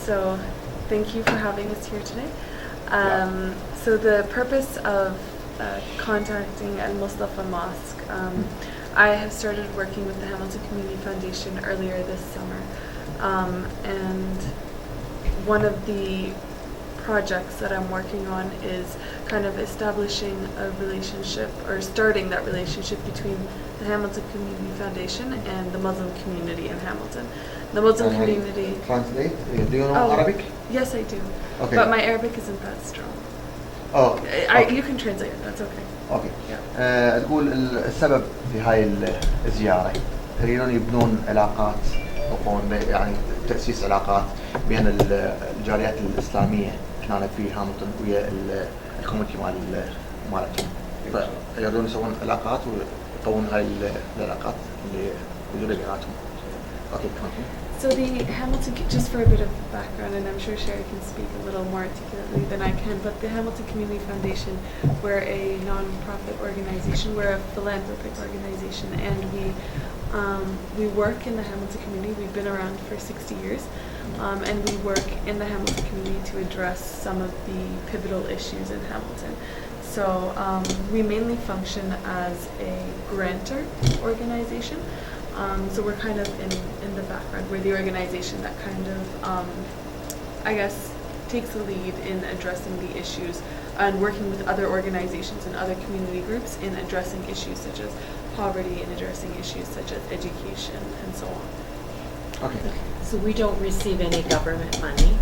So thank you for having us here today. So the purpose of contacting المصطفى Mosque, I have started working with the Hamilton Community Foundation earlier this summer, and one of the projects that I'm working on is kind of establishing a relationship or starting that relationship between the Hamilton Community Foundation and the Muslim community in Hamilton. The Muslim community. Translate. Do you know Arabic? Yes, I do. Okay. But my Arabic isn't that strong. Oh. You can translate it. That's okay. اوكي. تقول السبب في هاي الزيارة يريدون يبنون علاقات يقومون يعني تأسيس علاقات بين الجاليات الإسلامية هنا في هاملتون ويا الكوميونتي مالتهم. فيريدون يسوون علاقات ويقوون هاي العلاقات اللي وجودها بيناتهم. اوكي. So the Hamilton, just for a bit of background, and I'm sure Sherry can speak a little more articulately than I can, but the Hamilton Community Foundation, we're a non-profit organization, we're a philanthropic organization, and we work in the Hamilton community. We've been around for 60 years, and we work in the Hamilton community to address some of the pivotal issues in Hamilton. So we mainly function as a grantor organization. So we're kind of in the background. We're the organization that kind of, I guess, takes the lead in addressing the issues and working with other organizations and other community groups in addressing issues such as poverty and addressing issues such as education and so on. Okay. So we don't receive any government money.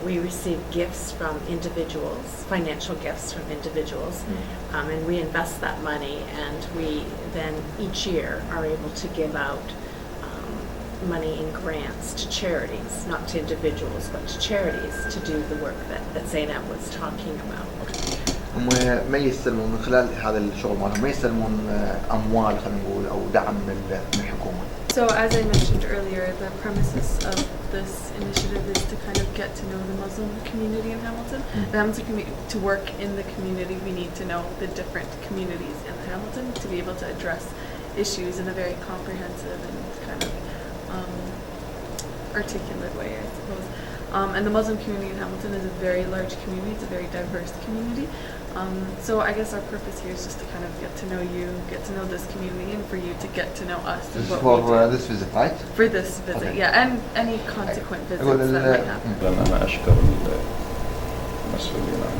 We receive gifts from individuals, financial gifts from individuals, and we invest that money, and we then each year are able to give out money in grants to charities, not to individuals, but to charities to do the work that Zainab was talking about. هم ما يستلمون من خلال هذا الشغل مالهم ما يستلمون أموال خلينا نقول أو دعم من الحكومة. So as I mentioned earlier, the premises of this initiative is to kind of get to know the Muslim community in Hamilton. The Hamilton community, to work in the community, we need to know the different communities in Hamilton to be able to address issues in a very comprehensive and kind of articulate way, I suppose. And the Muslim community in Hamilton is a very large community. It's a very diverse community. So I guess our purpose here is just to kind of get to know you, get to know this community, and for you to get to know us. This is for this visit, right? For this visit, okay. Yeah, and any consequent visits that might happen. أنا أشكر المسؤولين عن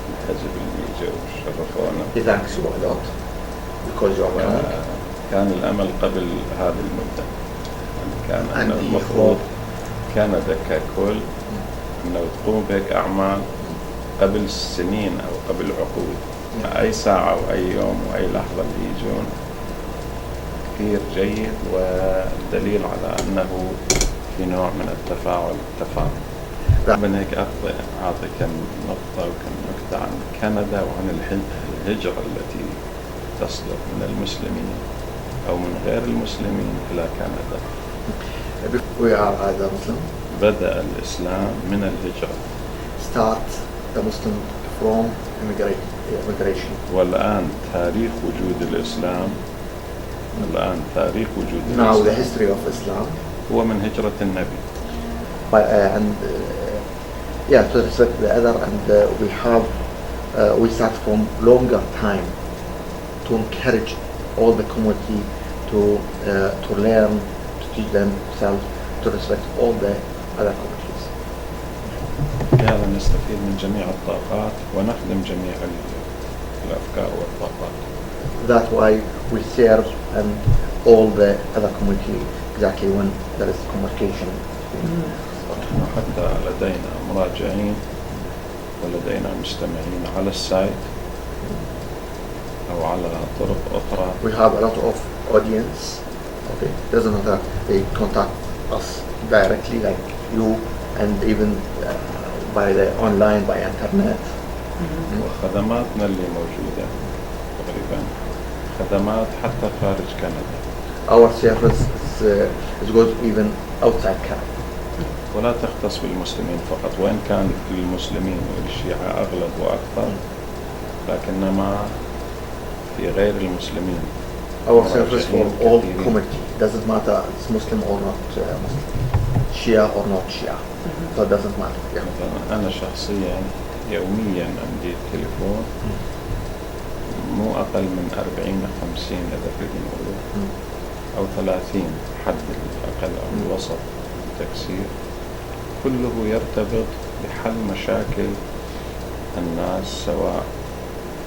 الحزب اللي جو شرفونا. Thanks a lot because you are coming. كان الأمل قبل هذه المدة، كان المفروض كندا ككل أنه تقوم بهيك أعمال قبل سنين أو قبل عقود. أي ساعة وأي يوم وأي لحظة اللي يجون كثير جيد، ودليل على أنه في نوع من التفاعل التفاهم. من هيك أعطي كم نقطة وكم نكتة عن كندا وعن الهجرة التي تصدر من المسلمين أو من غير المسلمين إلى كندا. We are either Muslim. بدأ الإسلام من الهجرة. Start the Muslim from immigration. والآن تاريخ وجود الإسلام. الآن تاريخ وجود Now الإسلام. the history of Islam. هو من هجرة النبي. And yeah, to respect the other, and we start from longer time to encourage all the community to learn, to teach themselves to respect all the other communities. بهذا نستفيد من جميع الطاقات ونخدم جميع الأفكار والطاقات. That's why we serve and all the other community exactly when there is communication. وحتى لدينا مراجعين ولدينا مستمعين على السايت أو على طرق أخرى. We have a lot of audience. Okay, doesn't matter. They contact us directly, like you, and even by the online, by internet. وخدماتنا اللي موجودة تقريبا خدمات حتى خارج كندا. Our service is good even outside Canada. ولا تختص بالمسلمين فقط، وإن كان للمسلمين والشيعة أغلب وأكثر، لكنما في غير المسلمين. Our service for all community, doesn't matter it's Muslim or not Muslim. Shia or not Shia. So it doesn't matter. Yeah. مثلاً أنا شخصيا يوميا عندي التليفون مو أقل من 40-50 إذا بدنا نقول أو 30 حد الأقل أو الوسط التكسير، كله يرتبط بحل مشاكل الناس سواء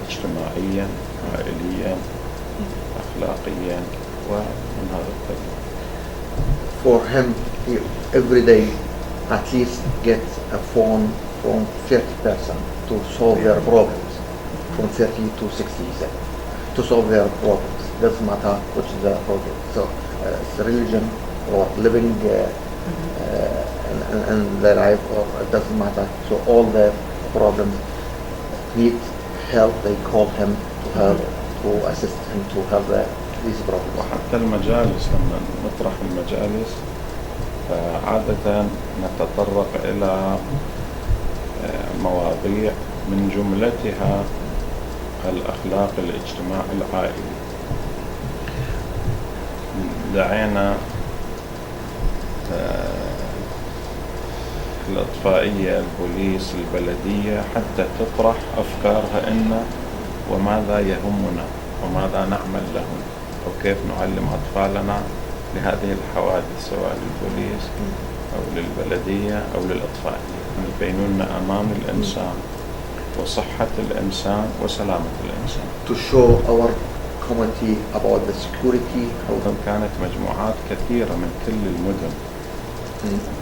اجتماعيا، عائليا، أخلاقيا ومن هذا القبيل. For him, he every day at least gets a phone from 30% to solve their problems, from 30 to 60 to solve their problems. Doesn't matter which is the problem. So it's religion or living in their life, or it doesn't matter. So all their problems need help. They call him to help, to assist him to help these problems. وحتى المجالس لما نطرح المجالس فعادة نتطرق إلى مواضيع من جملتها الأخلاق الاجتماع العائلي. دعينا الإطفائية، البوليس، البلدية حتى تطرح أفكارها إن وماذا يهمنا وماذا نعمل لهم وكيف نعلم أطفالنا لهذه الحوادث سواء للبوليس أو للبلدية أو للإطفائية. يبينون لنا أمان الإنسان وصحة الإنسان وسلامة الإنسان. To show our community about the security. كانت مجموعات كثيرة من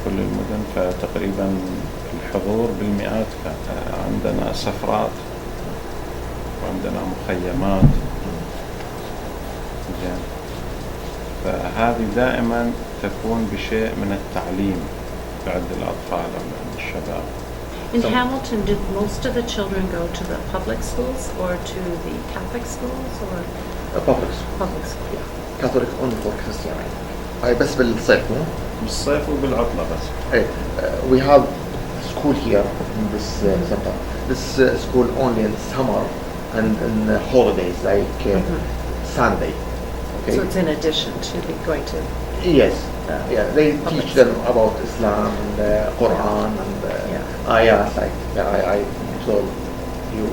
كل المدن فتقريبا الحضور بالمئات. كان عندنا سفرات وعندنا مخيمات. فهذه دائما تكون بشيء من التعليم بعد الأطفال أو عند الشباب. In Hamilton, did most of the children go to the public schools or to the Catholic schools or? Public school. Public school. Yeah. Catholic only for Christian. هاي بس بالصيف مو؟ بالصيف وبالعطلة بس. Hey, we have school here in this center. This school only in summer and in holidays like Sunday. Okay. So it's in addition to going to. Yes. Yeah, they teach them about Islam and Quran and ayat like I told you.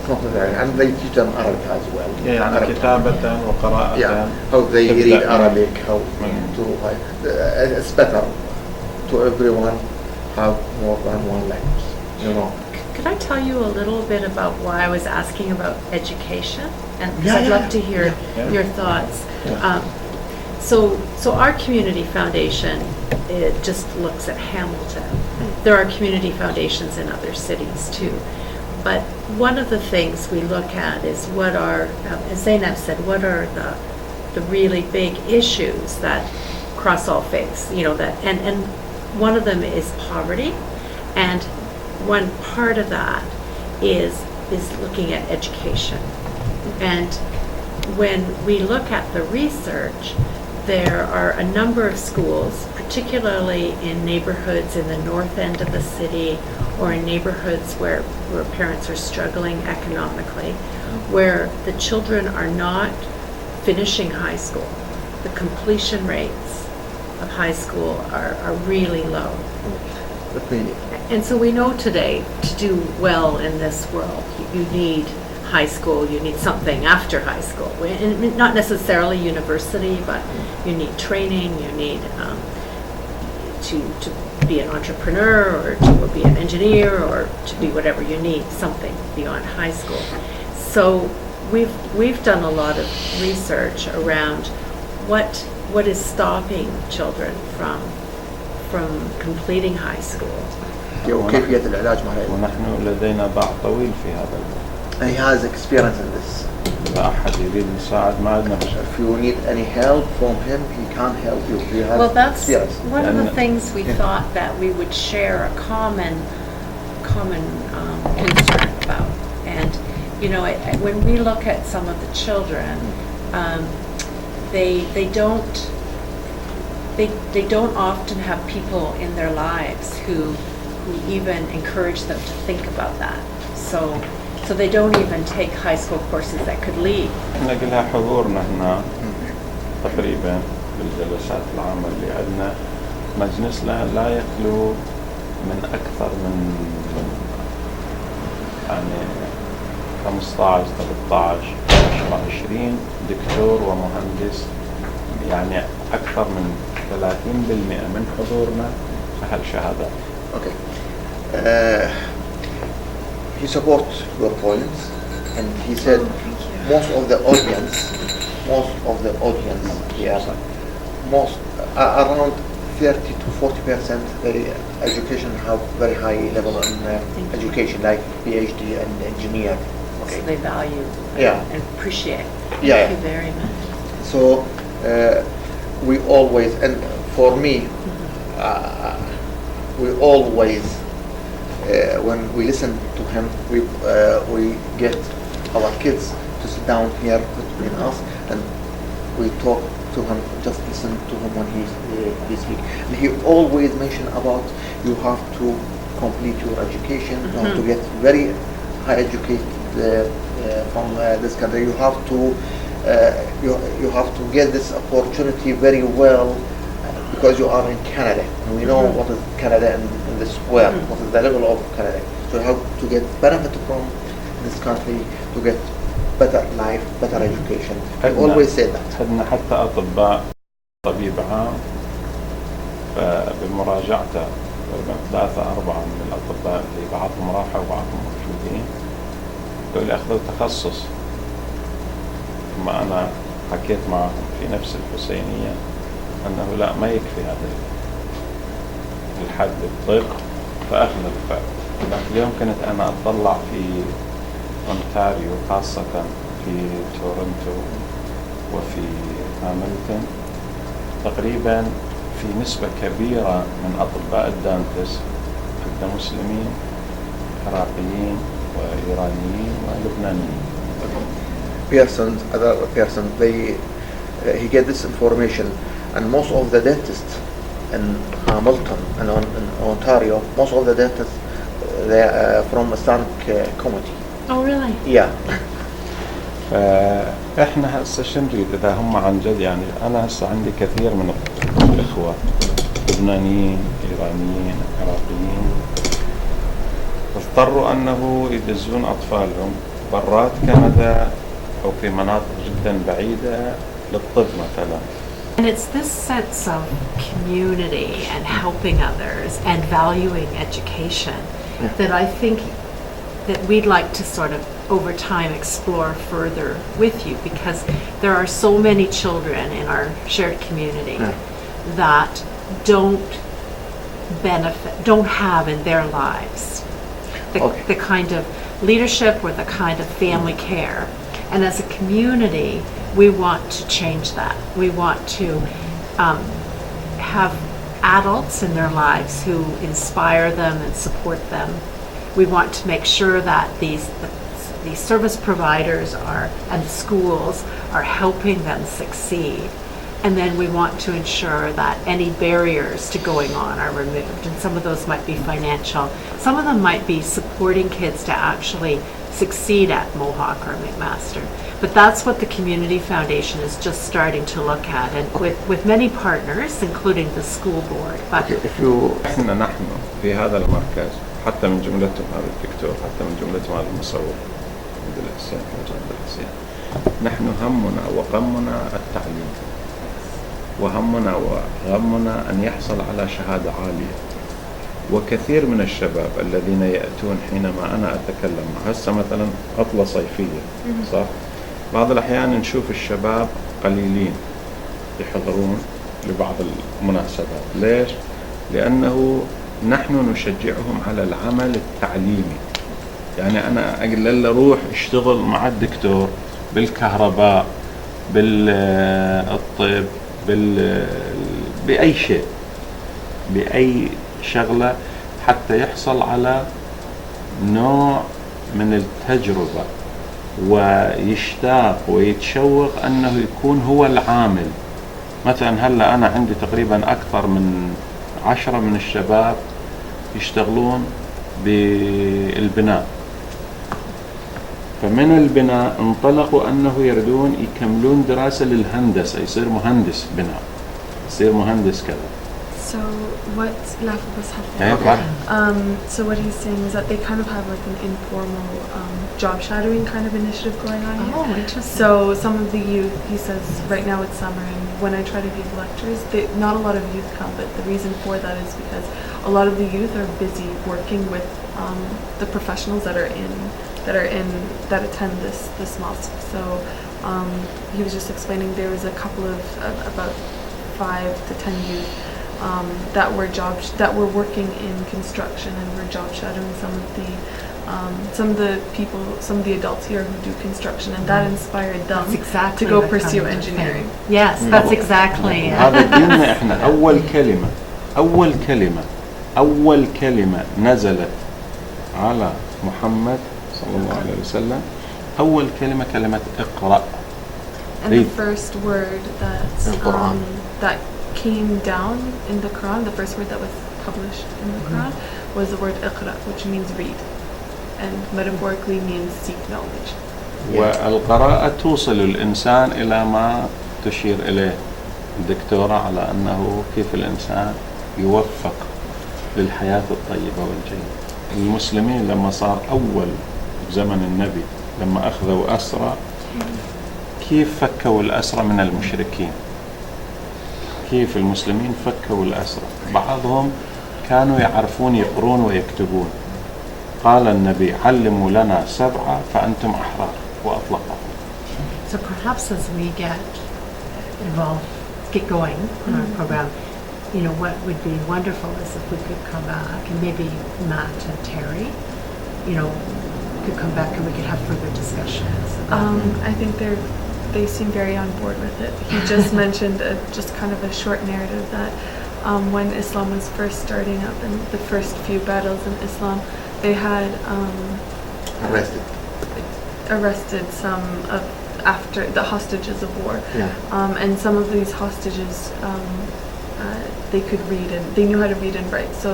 Something like, and they teach them Arabic as well. يعني Arabic. كتابة وقراءة. Yeah, how they read Arabic, how to it's better to everyone have more than one language, you know. Could I tell you a little bit about why I was asking about education? And I'd love to hear your thoughts. Yeah. So our community foundation, it just looks at Hamilton. There are community foundations in other cities too. But one of the things we look at is what are, as Zainab said, what are the really big issues that cross all faiths, you know, that, and one of them is poverty. And one part of that is looking at education. And when we look at the research, there are a number of schools, particularly in neighborhoods in the north end of the city or in neighborhoods where parents are struggling economically, where the children are not finishing high school. The completion rates of high school are really low. And so we know today to do well in this world, you need high school, you need something after high school. And not necessarily university, but you need training, you need to be an entrepreneur or to be an engineer or to be whatever, you need something beyond high school. So we've done a lot of research around what is stopping children from completing high school. وكيفية العلاج مع هذا. ونحن لدينا باع طويل في هذا الموضوع. He has experience in this. إذا أحد يريد يساعد ما عندنا مشكلة. If you need any help from him, he can help you. He has Well, that's experience. one of the things we thought that we would share a common concern about. And you know, when we look at some of the children, they don't often have people in their lives who even encourage them to think about that. So they don't even take high school courses that could lead. نلاقي لها حضورنا هنا تقريبا بالجلسات العامة اللي عندنا مجلسنا لا يخلو من أكثر من يعني 15 13 10 20 دكتور ومهندس، يعني أكثر من 30% من حضورنا أهل شهادات. Okay. He supports your points, and he said most of the audience here, around 30 to 40%, the education have very high level in education, like PhD and engineer. Okay. So they value and appreciate. Thank you very much. So we always, and for me, we always, when we listen to him, we get our kids to sit down here between us, and we talk to him, just listen to him when he speaks. And he always mention about you have to complete your education, you have to get very high educated from this country. You have to you have to get this opportunity very well because you are in Canada, and we know what is Canada in this world, what is the level of Canada. So you have to get benefit from this country to get better life, better education. I always say that. عندنا حتى أطباء، طبيب عام بمراجعته تقريبا 3-4 من الأطباء اللي بعضهم راحوا وبعضهم موجودين يقول لي أخذوا تخصص. ثم أنا حكيت معهم في نفس الحسينية أنه لا، ما يكفي هذا الحد الطب، فأخذ الفرق. اليوم كنت أنا أطلع في أونتاريو، خاصة في تورنتو وفي هاملتون، تقريبا في نسبة كبيرة من أطباء الدانتس عندنا مسلمين، عراقيين وإيرانيين ولبنانيين. Other persons, he get this information, and most of the dentists in Hamilton and in Ontario, most of the dentists they are from Islamic community. Oh, really? Yeah. فإحنا هسه شو نريد إذا هم عن جد، يعني أنا هسه عندي كثير من الإخوة لبنانيين، إيرانيين، عراقيين، اضطروا أنه يدزون أطفالهم برات كندا أو في مناطق جدا بعيدة للطب مثلا. And it's this sense of community and helping others and valuing education that I think that we'd like to sort of over time explore further with you, because there are so many children in our shared community that don't have in their lives the kind of leadership or the kind of family care. And as a community, we want to change that. We want to have adults in their lives who inspire them and support them. We want to make sure that these service providers and schools are helping them succeed. And then we want to ensure that any barriers to going on are removed. And some of those might be financial. Some of them might be supporting kids to actually succeed at Mohawk or McMaster. But that's what the Community Foundation is just starting to look at, and with many partners, including the school board. But إحنا نحن في هذا المركز، حتى من جملتهم هذا الدكتور، حتى من جملتهم هذا المصور عبد الحسين، نحن همنا وغمنا التعليم، وهمنا وغمنا أن يحصل على شهادة عالية. وكثير من الشباب الذين يأتون حينما أنا أتكلم هسه مثلا عطلة صيفية، صح؟ بعض الأحيان نشوف الشباب قليلين يحضرون لبعض المناسبات. ليش؟ لأنه نحن نشجعهم على العمل التعليمي. يعني أنا أقول له روح اشتغل مع الدكتور بالكهرباء، بالطب، بأي شيء، بأي شغلة، حتى يحصل على نوع من التجربة ويشتاق ويتشوق أنه يكون هو العامل. مثلا هلأ أنا عندي تقريبا أكثر من 10 من الشباب يشتغلون بالبناء، فمن البناء انطلقوا أنه يردون يكملون دراسة للهندسة، يصير مهندس بناء. تصير مهندس كذا. So what so what he's saying is that they kind of have like an informal job shadowing kind of initiative going on here. Oh, interesting. So some of the youth, he says, right now it's summer, and when I try to give lectures, not a lot of youth come, but the reason for that is because a lot of the youth are busy working with the professionals that attend this mosque. So he was just explaining there was a couple of about 5 to 10 youth that were working in construction and were job shadowing some of the adults here who do construction, and that inspired them to go pursue engineering. Yes, that's exactly it. هذا ديننا احنا أول كلمة نزلت على محمد صلى الله عليه وسلم، أول كلمة اقرأ. And the first word that came down in the Quran, the first word that was published in the Quran was the word iqra, which means read, and metaphorically means seek knowledge. والقراءة توصل الإنسان إلى ما تشير إليه الدكتورة، على أنه كيف الإنسان يوفق للحياة الطيبة والجيدة. المسلمين لما صار أول زمن النبي لما أخذوا أسرى، كيف فكوا الأسرى من المشركين؟ كيف المسلمين فكوا الأسرى؟ بعضهم كانوا يعرفون يقرون ويكتبون. قال النبي علموا لنا 7 فأنتم أحرار، وأطلقهم. So perhaps as we get going on our program, you know, what would be wonderful is if we could come back and maybe Matt and Terry, you know, could come back and we could have further discussions. I think they seem very on board with it. He just mentioned just kind of a short narrative that when Islam was first starting up and the first few battles in Islam, they had arrested some of after the hostages of war. And some of these hostages they could read and they knew how to read and write. So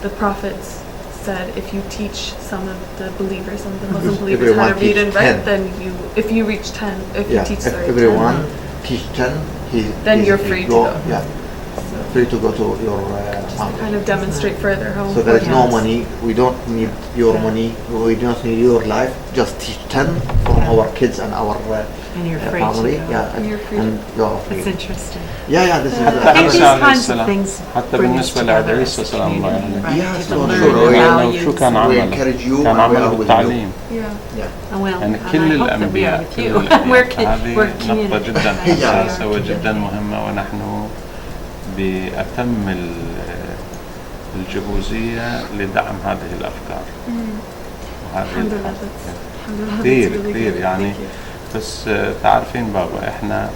the prophets said, if you teach some of the believers, some of the Muslim believers how to read and write, then if you reach 10, if you teach everyone teach 10, then you're free to go. Yeah, free to go to your to kind of demonstrate further how. So there is no money. We don't need your money. We don't need your life. Just teach 10 from our kids and our and you're free family. To go. And you're free. And you're free. That's interesting. Yeah, this is. حتى عيسى عليه السلام، حتى bring us بالنسبة together لعيسى as a سلام الله community, عليه. right? Yes, To so learn sure. values. شو كان We عمله؟ encourage you. كان and we are عمله with you. بالتعليم. Yeah. يعني and كل I hope that we are الأنبياء with you. We're هذه نقطة جدا community. حساسة وجدا مهمة، ونحن بأتم الجهوزية لدعم هذه الأفكار. الحمد كثير لله. كثير يعني. بس تعرفين بابا، احنا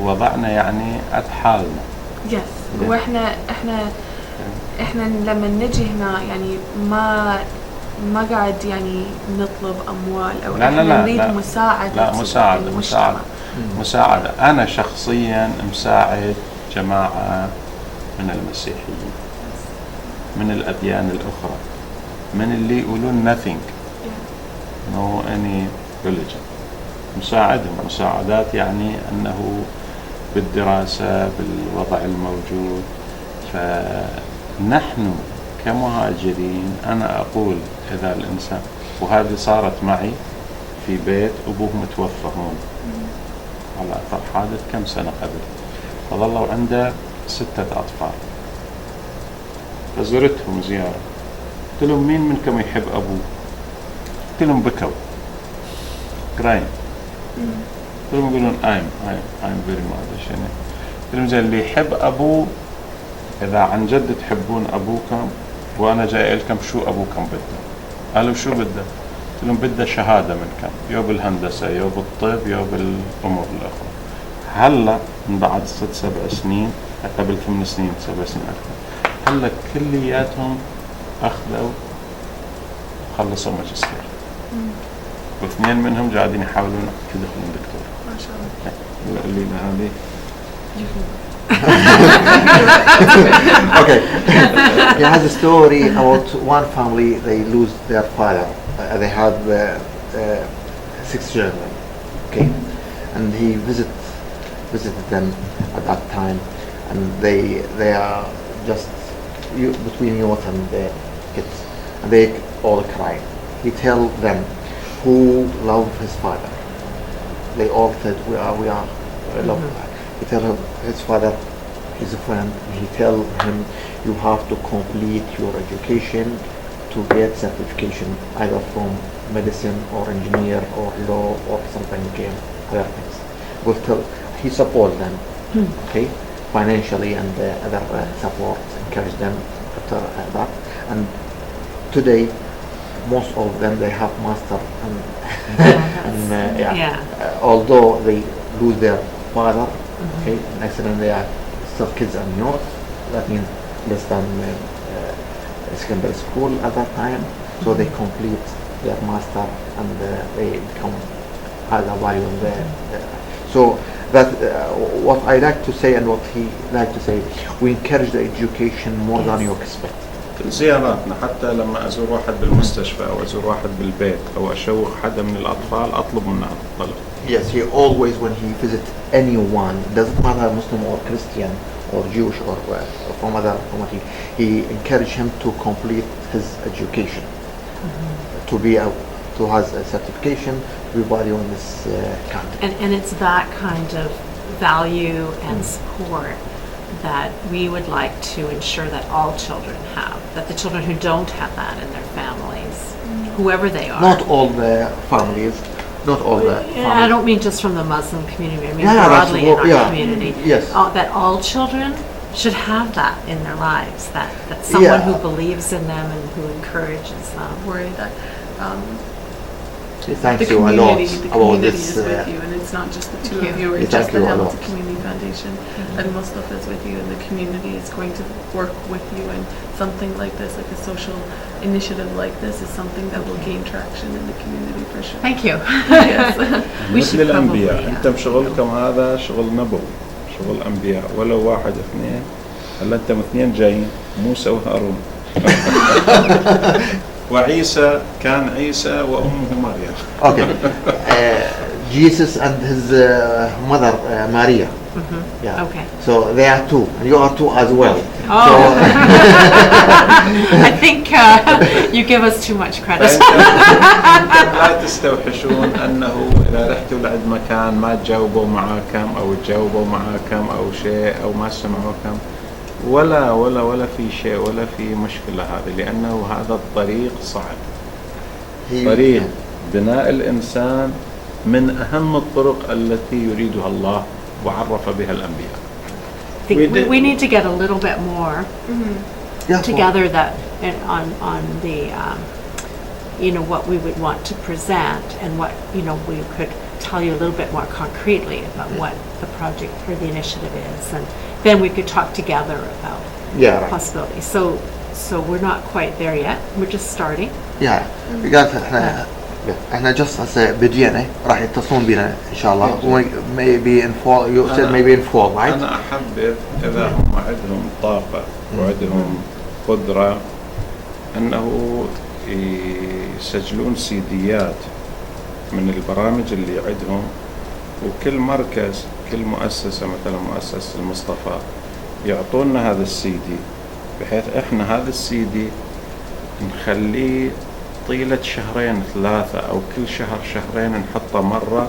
وضعنا يعني أتحالنا. Yes. واحنا لما نجي هنا يعني ما قاعد يعني نطلب أموال أو احنا نريد مساعدة. لا، مساعدة. أنا شخصيا مساعد جماعة من المسيحيين، من الأديان الأخرى، من اللي يقولون nothing, no any religion. مساعدهم مساعدات، يعني أنه بالدراسة بالوضع الموجود. فنحن كمهاجرين، أنا أقول إذا الإنسان، وهذه صارت معي في بيت أبوه متوفى هون على أثر حادث كم سنة قبل، فظلوا عنده 6 أطفال. فزرتهم زيارة، قلت لهم مين منكم يحب أبوه؟ قلت لهم بكوا كراين. قلت لهم يقولون I'm very much. يعني قلت لهم زين، اللي يحب أبوه، إذا عن جد تحبون أبوكم وأنا جاي لكم، شو أبوكم بده؟ قالوا شو بده؟ قلت لهم بده شهادة منكم، يو بالهندسة يو بالطب يو بالأمور الأخرى. هلا من بعد 6-7 سنين، قبل 8 سنين 7 سنين أكثر، هلا كلياتهم أخذوا خلصوا ماجستير، واثنين منهم قاعدين يحاولون يدخلون دكتور. ما شاء الله. اللي هذه Okay. He has a story about one family. They lose their father. They have 6 children. Okay, and he visits visited them at that time, and they are just between youth and the kids, and they all cry. He tell them who love his father. They all said we are love. He tell his father, his friend. He tell him you have to complete your education to get certification either from medicine or engineer or law or something again, other things. He support them, okay, financially and other support, encourage them after that. And today, most of them they have master although they lose their father, okay, in accident they are still kids and youth. That means less than secondary school at that time, so they complete their master and they become higher value in the so that what I like to say and what he like to say, we encourage the education more than you expect. زياراتنا حتى لما أزور واحد بالمستشفى أو أزور واحد بالبيت أو أشوق حدا من الأطفال أطلب منه الطلب. Yes, he always when he visit anyone, doesn't matter Muslim or Christian or Jewish or from other community, he encourage him to complete his education, to has a certification, to be value in this country. And it's that kind of value and support that we would like to ensure that all children have, that the children who don't have that in their families, whoever they are. Not all the families, not all the families. I don't mean just from the Muslim community, I mean broadly in our community. Yes. That all children should have that in their lives, that someone who believes in them and who encourages them. Worry that Thank the you a lot community about is this. with you, and it's not just the two of you, or Thank just the you a Hamilton lot. Community Foundation. And Mustafa is with you, and the community is going to work with you. And something like this, like a social initiative like this, is something that will gain traction in the community for sure. Thank you. Yes. مثل الأنبياء، أنتم شغلكم هذا شغل نبوي، شغل أنبياء، ولو واحد اثنين، هلا أنتم اثنين جايين، موسى وهارون. وعيسى كان عيسى وأمه مريم. Okay. Jesus and his mother Maria. Yeah. Okay. So they are two, and you are two as well. Oh. I think you give us too much credit. أنتم لا تستوحشون أنه إذا رحتوا لعند مكان ما تجاوبوا معاكم أو تجاوبوا معاكم أو شيء أو ما سمعوكم، ولا في شيء، ولا في مشكلة هذه، لأنه هذا الطريق صعب. طريق بناء الإنسان من أهم الطرق التي يريدها الله وعرف بها الأنبياء. We need to get a little bit more together that on the what we would want to present, and what we could tell you a little bit more concretely about what the project or the initiative is, and then we could talk together about possibilities. So we're not quite there yet. We're just starting. Yeah, because احنا just as a beginning راح يتصلون بنا إن شاء الله. Maybe in fall. You said maybe in fall, right? أنا أحبذ إذا هم عندهم طاقة وعندهم قدرة أنه يسجلون سيديات من البرامج اللي عندهم، وكل مركز، كل مؤسسة، مثلا مؤسسة المصطفى، يعطونا هذا السيدي، بحيث احنا هذا السيدي نخليه طيلة شهرين ثلاثة أو كل شهر شهرين نحطه مرة،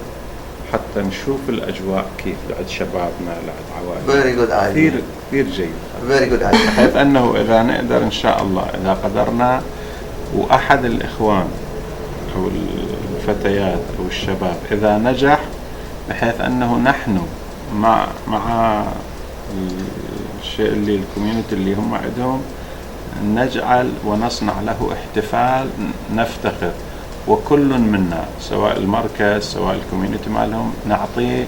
حتى نشوف الأجواء كيف لعند شبابنا، لعند عوائلنا. Very good idea. كثير جيد. Very good idea. بحيث أنه إذا نقدر إن شاء الله، إذا قدرنا، وأحد الإخوان أو الفتيات أو الشباب إذا نجح، بحيث أنه نحن مع الشيء اللي الكوميونتي اللي هم عندهم نجعل ونصنع له احتفال نفتخر، وكل منا سواء المركز سواء الكوميونتي مالهم نعطيه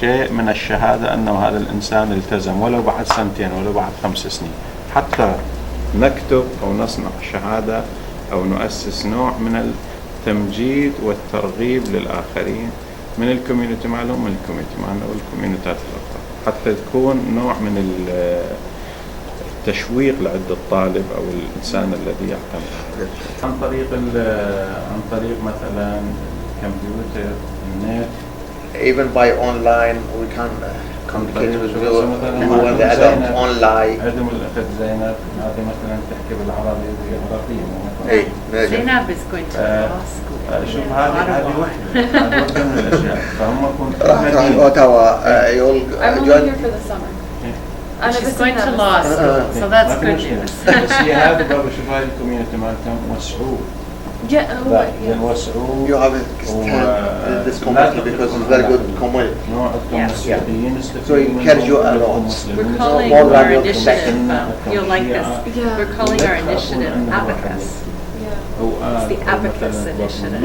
شيء من الشهادة أنه هذا الإنسان التزم، ولو بعد سنتين ولو بعد 5 سنين، حتى نكتب أو نصنع شهادة أو نؤسس نوع من التمجيد والترغيب للآخرين من الكوميونتي مالهم، من الكوميونتي مالنا والكوميونتات الأخرى، حتى تكون نوع من التشويق لعند الطالب أو الإنسان الذي يعتمد عن طريق مثلا الكمبيوتر، النت، even by online we can communicate with you and the adult online. عندهم الأخت زينب هذه مثلا تحكي بالعربية العراقية. إيه نجم. Zainab is going to law school. شوف هذه وحدة هذه وحدة من الأشياء فهم راح أوتاوا يقول I'm only here for the summer. She's going to law school, so that's good news. بس هي هذه بابا شوف هاي الكوميونتي مالتهم وسعوه. وسعوه. You have extend this community because it's very good community. So you encourage you a lot. We're calling our initiative, you'll like this, we're calling our initiative Abacus. It's the Abacus initiative.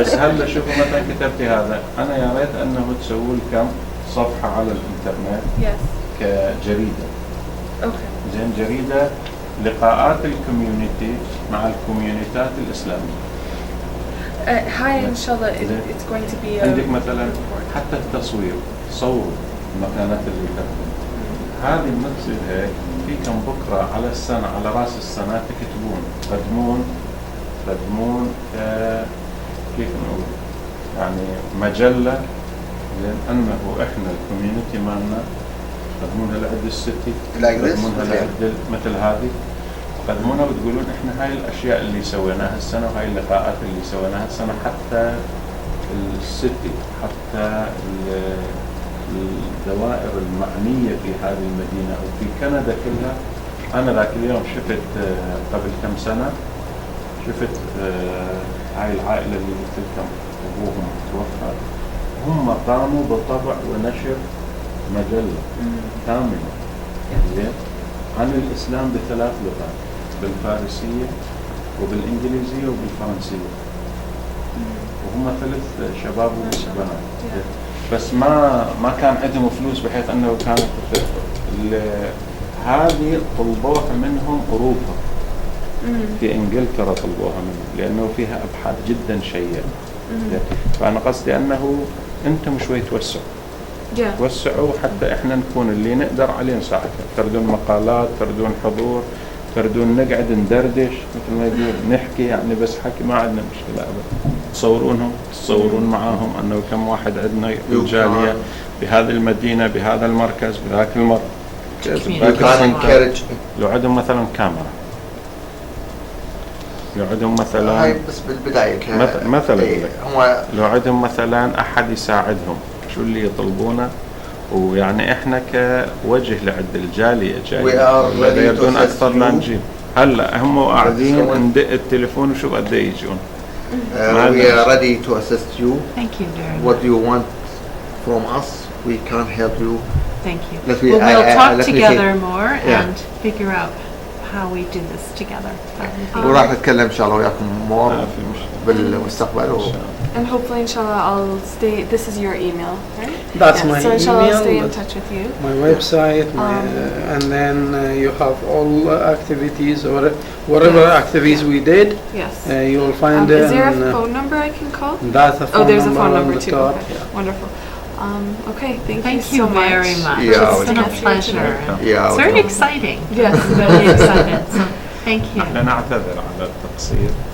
بس هلا شوفوا مثلا كتبتي هذا أنا يا ريت أنه تسووا كم صفحة على الإنترنت كجريدة. زين جريدة لقاءات الكوميونيتي مع الكوميونيتات الإسلامية. هاي إن شاء الله it's going to be عندك مثلا حتى التصوير صور المكانات اللي تكون هذه بنصير هيك في كم بكرة على السنة على رأس السنة تكتبون تقدمون كيف نقول يعني مجلة لأن أنه إحنا الكوميونيتي مالنا تقدمونها لعد السيتي تقدمونها لعد مثل هذه تقدمونها وتقولون إحنا هاي الأشياء اللي سويناها السنة وهاي اللقاءات اللي سويناها السنة حتى السيتي حتى الدوائر المعنية في هذه المدينة أو في كندا كلها. أنا ذاك اليوم شفت قبل كم سنة شفت هاي العائلة اللي مثلكم أبوهم توفى هم قاموا بطبع ونشر مجلة كاملة عن الإسلام بثلاث لغات بالفارسية وبالإنجليزية وبالفرنسية وهم ثلاث شباب وبنات بس ما كان عندهم فلوس بحيث أنه كانت هذه طلبوها منهم أوروبا في إنجلترا طلبوها منهم لأنه فيها أبحاث جدا شيقة. فأنا قصدي أنه أنتم شوي توسعوا حتى إحنا نكون اللي نقدر عليه نساعدكم تردون مقالات تردون حضور تردون نقعد ندردش مثل ما يقول نحكي يعني بس حكي ما عندنا مشكلة أبدا. تصورون معاهم أنه كم واحد عندنا الجالية بهذه المدينة بهذا المركز بذاك المركز لو عندهم مثلا كاميرا لو عندهم مثلا هاي بس بالبداية مثلا لو عندهم مثلا أحد يساعدهم شو اللي يطلبونه ويعني إحنا كوجه لعد الجالية جاي يردون أكثر لا نجيب هلا هم قاعدين ندق التليفون وشوف قد ايه يجون. We are ready to assist you. Thank you very much. What do you want from us? We can help you. Thank you. We'll talk together more and figure out how we do this together. وراح نتكلم إن شاء الله وياكم more بالمستقبل. And hopefully, inshallah, I'll stay. This is your email, right? That's my so inshallah, email. I'll stay in touch with you. My website, and then you have all activities or whatever activities we did. Yes. You will find Is there a phone number I can call? That's a phone number. There's a phone number too. Top, Okay. yeah. Wonderful. Okay, thank you so very much. Yeah, it's been a pleasure. It's very exciting. Yes, very excited. So, thank you. احنا نعتذر على التقصير.